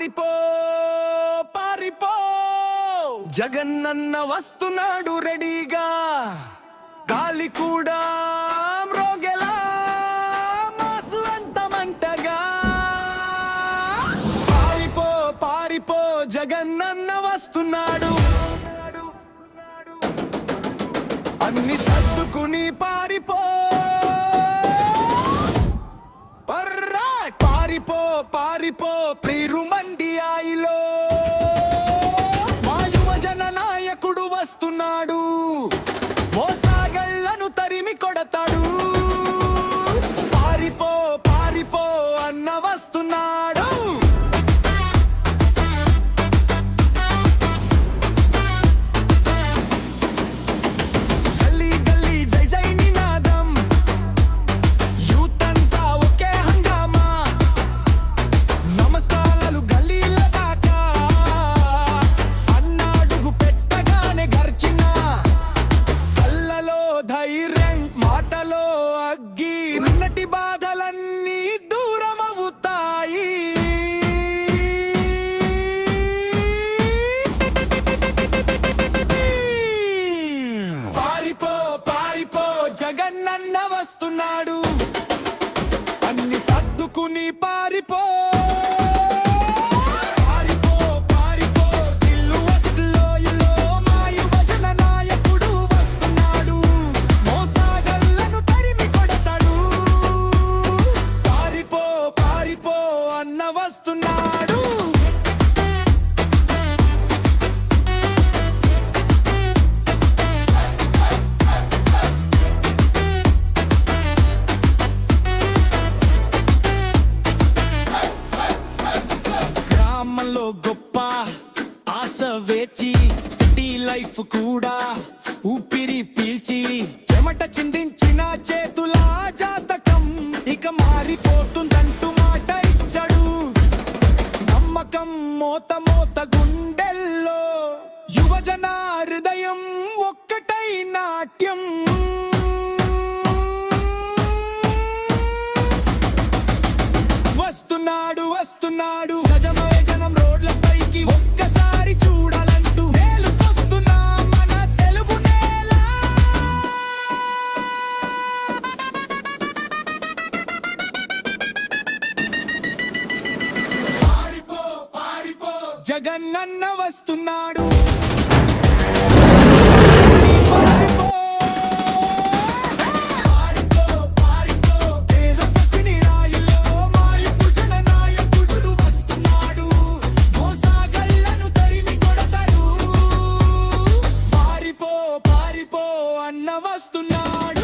పారిపో పారిపో జగనన్న వస్తున్నాడు రెడీగా గాలి కూడా మ్రోగెలా మాసు అంత మంటగా పారిపో పారిపో జగనన్న వస్తున్నాడు అన్ని సర్దుకుని పారిపో పారిపో పారిపో ప్రీరు మండి ఆయిలో మా యువజన నాయకుడు వస్తున్నాడు మోసాగళ్లను తరిమి కొడతాడు పారిపో పారిపో అన్న వస్తున్నాడు గల్లీ గల్లీ జై జై నినాదం యూత్ అంతా ఒకే హంగామా నమస్కారాలు గల్లీల దాకా అన్నాడుగు పెట్టగానే గర్చిన కళ్ళలో ధైర్యం మాటలో అగ్గి నిన్నటి బాధలన్నీ దూరమవుతాయి పారిపో పారిపో జగనన్న వస్తున్నాడు అన్ని సర్దుకుని పారిపో పారిపో పారిపో లోయలో మా యువజన నాయకుడు వస్తున్నాడు మోసాగళ్లను తరిమి కొడతాడు పారిపో పారిపో అన్న వస్తున్నాడు గ్రామంలో గొప్ప ఆశ వేచి సిటీ లైఫ్ కూడా ఊపిరి పీల్చి చెమట చిందించిన చేతుల జాతకం ఇక మారిపోతుందంటూ మాట ఇచ్చాడు నమ్మకం మోత మోత గుండెల్లో యువజన హృదయం ఒక్కటై నాట్యం వస్తున్నాడు వస్తున్నాడు గజమయ జనం రోడ్లపైకి ఒక్కసారి చూడాలంటూ మేలుకొస్తున్నా మన తెలుగు నేల పారిపో పారిపో జగనన్న వస్తున్నాడు పారిపో పారిపో అన్న వస్తున్నాడు